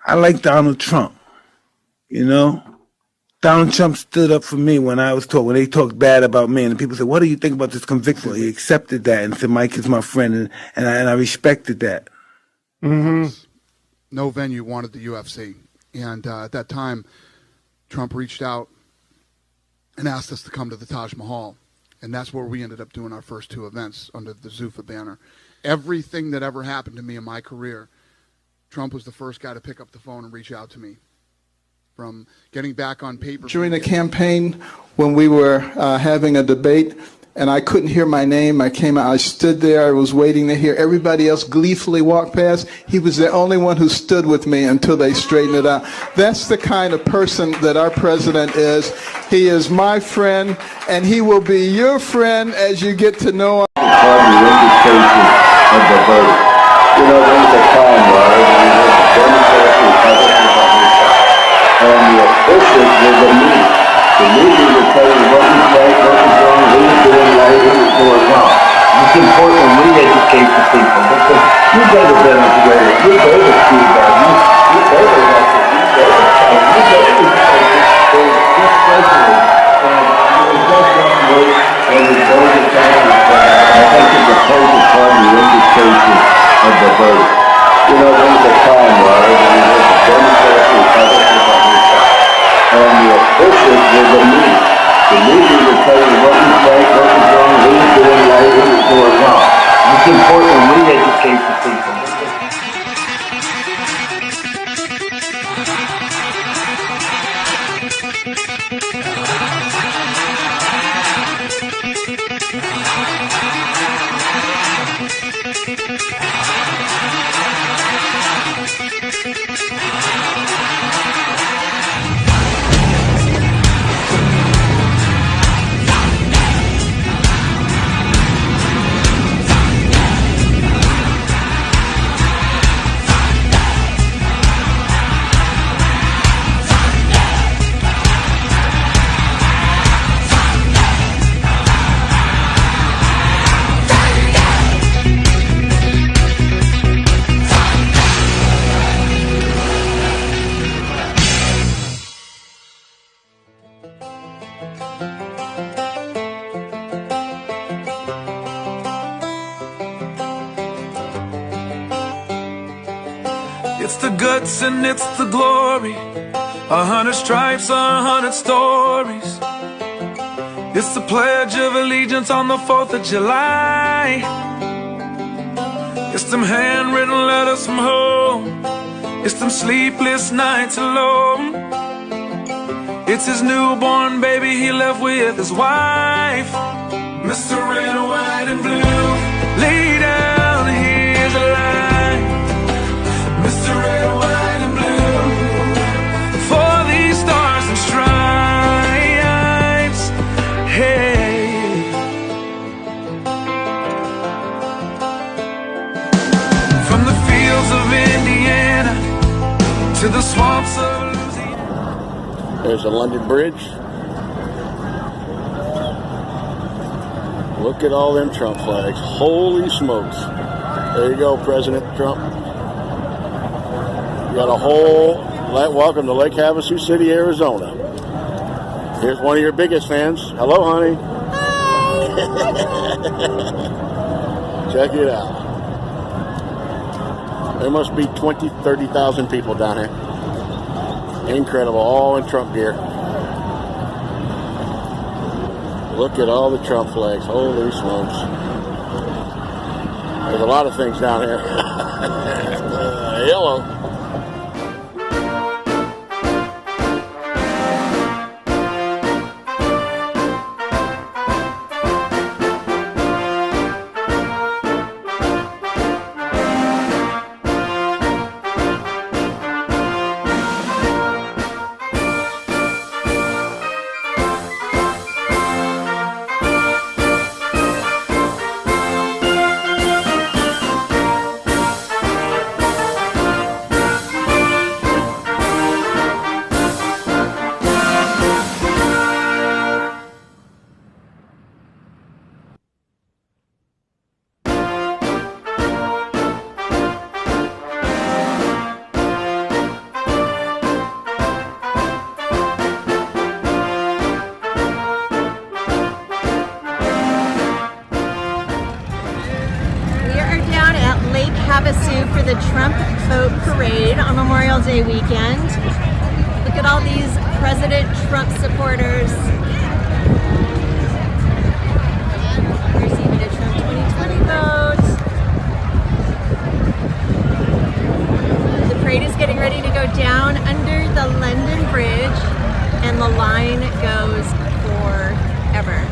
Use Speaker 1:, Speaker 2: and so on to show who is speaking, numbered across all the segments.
Speaker 1: I like Donald Trump, you know? Donald Trump stood up for me when they talked bad about me, and people said, what do you think about this conviction? Well, he accepted that and said, Mike is my friend, and I respected that.
Speaker 2: Mm-hmm. No venue wanted the UFC. And at that time, Trump reached out and asked us to come to the Taj Mahal. And that's where we ended up doing our first two events under the Zuffa banner. Everything that ever happened to me in my career, Trump was the first guy to pick up the phone and reach out to me. From getting back on paper.
Speaker 3: During the campaign, when we were having a debate, and I couldn't hear my name, I stood there, I was waiting to hear everybody else gleefully walk past. He was the only one who stood with me until they straightened it out. That's the kind of person that our president is. He is my friend, and he will be your friend as you get to know him.
Speaker 4: The indication of the vote. You know, there's a time, right, when you have the Democrats and Republicans on this side. And the officials were the media. The media would tell you what was right, what was wrong, who was doing right, who was doing wrong. It's important we educate the people because you go to Venezuela, you go to Cuba, you go to Russia, you go to China, you go to these places, there's just presidents, and it does not work when you go to China. I think it's a perfect part of the indication of the vote. You know, there's a time, right, when you have the Democrats and Republicans on this side. And the officials were the media. The media would tell you what was right, what was wrong, who was doing right, who was doing wrong. It's important we educate the people.
Speaker 5: It's the guts and it's the glory, 100 stripes, 100 stories. It's the Pledge of Allegiance on the 4th of July. It's them handwritten letters from home. It's them sleepless nights alone. It's his newborn baby he left with his wife. Mr. Red, White, and Blue, lay down, here's a line. Mr. Red, White, and Blue, for these stars and stripes, hey. From the fields of Indiana to the swamps of Louisiana.
Speaker 6: There's a London Bridge. Look at all them Trump flags. Holy smokes. There you go, President Trump. You got a whole, welcome to Lake Havasu City, Arizona. Here's one of your biggest fans. Hello, honey. Check it out. There must be 20, 30,000 people down here. Incredible, all in Trump gear. Look at all the Trump flags. Holy smokes. There's a lot of things down here. Hello.
Speaker 7: Memorial Day weekend. Look at all these President Trump supporters. There's even a Trump 2020 vote. The parade is getting ready to go down under the London Bridge, and the line goes forever.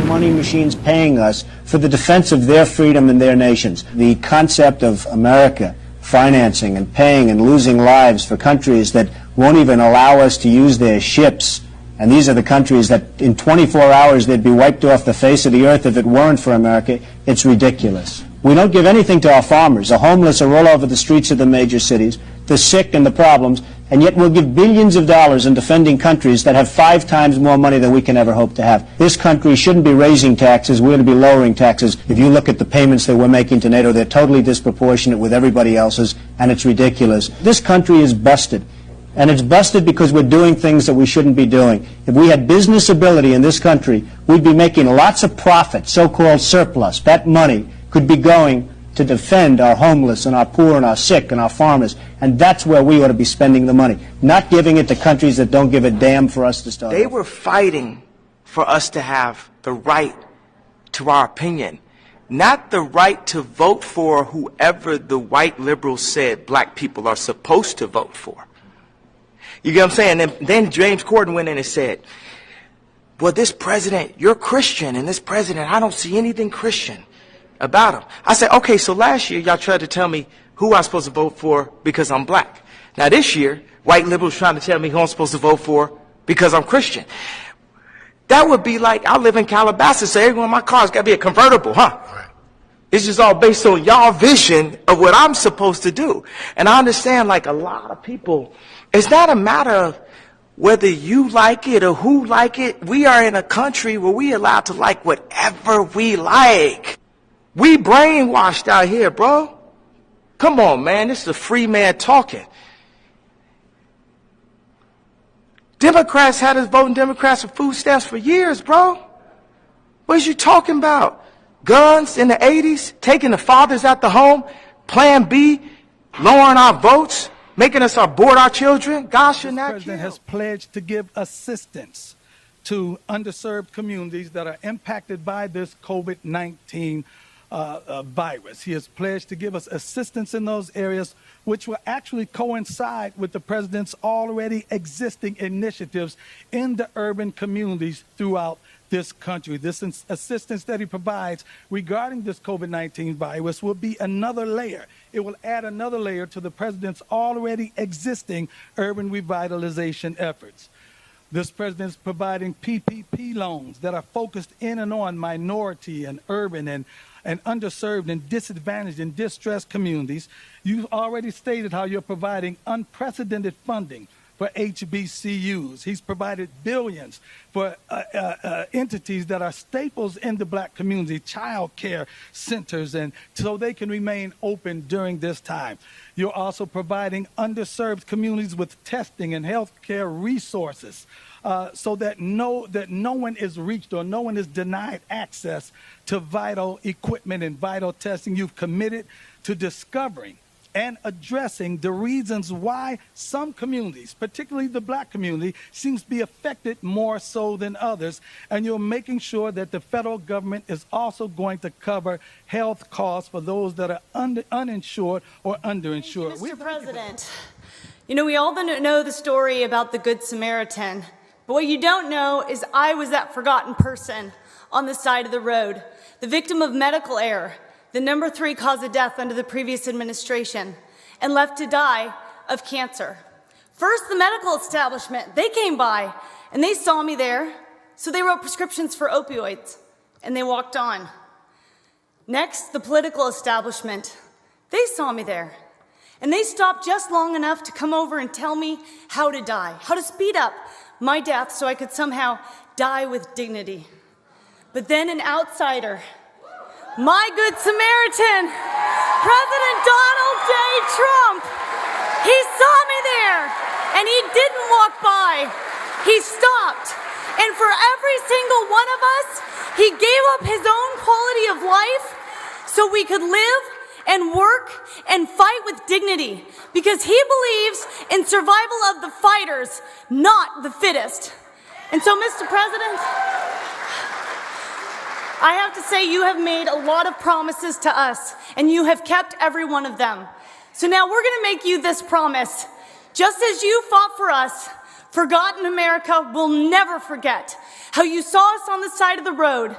Speaker 8: Money machines paying us for the defense of their freedom and their nations. The concept of America financing and paying and losing lives for countries that won't even allow us to use their ships, and these are the countries that in 24 hours they'd be wiped off the face of the earth if it weren't for America, it's ridiculous. We don't give anything to our farmers. The homeless are all over the streets of the major cities, the sick and the problems, and yet we'll give billions of dollars in defending countries that have 5 times more money than we can ever hope to have. This country shouldn't be raising taxes. We ought to be lowering taxes. If you look at the payments that we're making to NATO, they're totally disproportionate with everybody else's, and it's ridiculous. This country is busted. And it's busted because we're doing things that we shouldn't be doing. If we had business ability in this country, we'd be making lots of profit, so-called surplus. That money could be going to defend our homeless and our poor and our sick and our farmers. And that's where we ought to be spending the money, not giving it to countries that don't give a damn for us to start.
Speaker 9: They were fighting for us to have the right to our opinion, not the right to vote for whoever the white liberals said black people are supposed to vote for. You get what I'm saying? And then James Corden went in and said, well, this president, you're Christian, and this president, I don't see anything Christian about him. I said, okay, so last year y'all tried to tell me who I'm supposed to vote for because I'm black. Now this year, white liberals trying to tell me who I'm supposed to vote for because I'm Christian. That would be like, I live in Calabasas, so every one of my cars got to be a convertible, huh? It's just all based on y'all vision of what I'm supposed to do. And I understand, like a lot of people, it's not a matter of whether you like it or who like it. We are in a country where we allowed to like whatever we like. We brainwashed out here, bro. Come on, man. This is a free man talking. Democrats had us voting Democrats for food stamps for years, bro. What is you talking about? Guns in the 80s, taking the fathers out the home, Plan B, lowering our votes, making us abort our children. God should not kill.
Speaker 10: The president has pledged to give assistance to underserved communities that are impacted by this COVID-19 virus. He has pledged to give us assistance in those areas, which will actually coincide with the president's already existing initiatives in the urban communities throughout this country. This assistance that he provides regarding this COVID-19 virus will be another layer. It will add another layer to the president's already existing urban revitalization efforts. This president is providing PPP loans that are focused in and on minority and urban and underserved and disadvantaged and distressed communities. You've already stated how you're providing unprecedented funding for HBCUs. He's provided billions for entities that are staples in the black community, child care centers, and so they can remain open during this time. You're also providing underserved communities with testing and health care resources so that no one is reached or no one is denied access to vital equipment and vital testing. You've committed to discovering and addressing the reasons why some communities, particularly the black community, seems to be affected more so than others. And you're making sure that the federal government is also going to cover health costs for those that are uninsured or underinsured.
Speaker 11: Mr. President, you know, we all know the story about the Good Samaritan, but what you don't know is I was that forgotten person on the side of the road, the victim of medical error, the number 3 cause of death under the previous administration, and left to die of cancer. First, the medical establishment, they came by and they saw me there, so they wrote prescriptions for opioids and they walked on. Next, the political establishment, they saw me there and they stopped just long enough to come over and tell me how to die, how to speed up my death so I could somehow die with dignity. But then an outsider, my Good Samaritan, President Donald J. Trump, he saw me there and he didn't walk by, he stopped. And for every single one of us, he gave up his own quality of life so we could live and work and fight with dignity, because he believes in survival of the fighters, not the fittest. And so, Mr. President, I have to say you have made a lot of promises to us, and you have kept every one of them. So now we're going to make you this promise. Just as you fought for us, forgotten America will never forget how you saw us on the side of the road,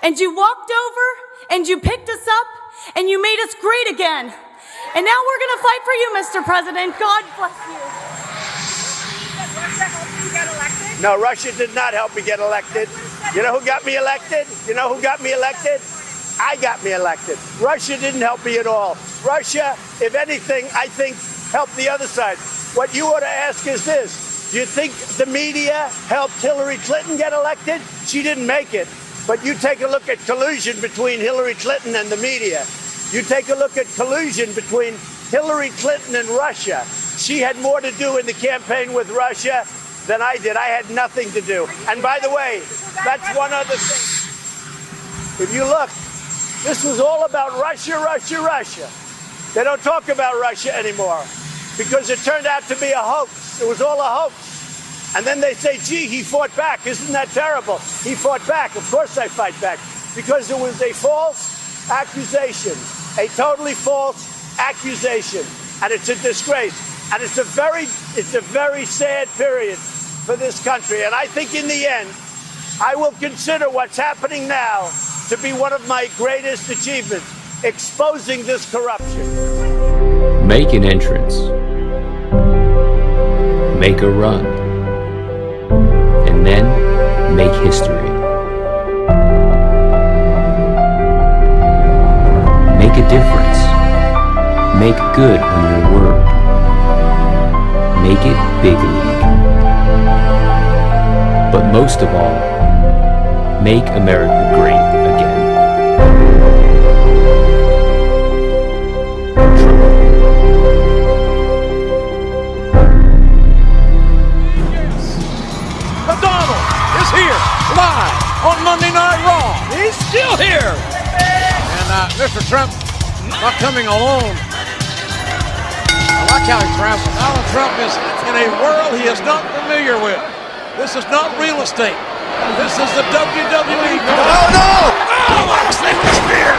Speaker 11: and you walked over, and you picked us up, and you made us great again. And now we're going to fight for you, Mr. President. God bless you.
Speaker 12: Did Russia help you get elected?
Speaker 13: No, Russia did not help me get elected. You know who got me elected? You know who got me elected? I got me elected. Russia didn't help me at all. Russia, if anything, I think helped the other side. What you ought to ask is this. Do you think the media helped Hillary Clinton get elected? She didn't make it. But you take a look at collusion between Hillary Clinton and the media. You take a look at collusion between Hillary Clinton and Russia. She had more to do in the campaign with Russia than I did. I had nothing to do. And by the way, that's one other thing. If you look, this was all about Russia, Russia, Russia. They don't talk about Russia anymore because it turned out to be a hoax. It was all a hoax. And then they say, gee, he fought back. Isn't that terrible? He fought back. Of course I fight back. Because it was a false accusation. A totally false accusation. And it's a disgrace. And it's a very sad period for this country. And I think in the end, I will consider what's happening now to be one of my greatest achievements, exposing this corruption.
Speaker 14: Make an entrance. Make a run. And then make history. Make a difference. Make good on your word. Make it big league. But most of all, make America great again.
Speaker 15: McDonald is here, live on Monday Night Raw. He's still here. And Mr. Trump not coming alone. I like how he travels. Donald Trump is in a world he is not familiar with. This is not real estate. This is the WWE. Oh, no! Oh, Moxley with the spear!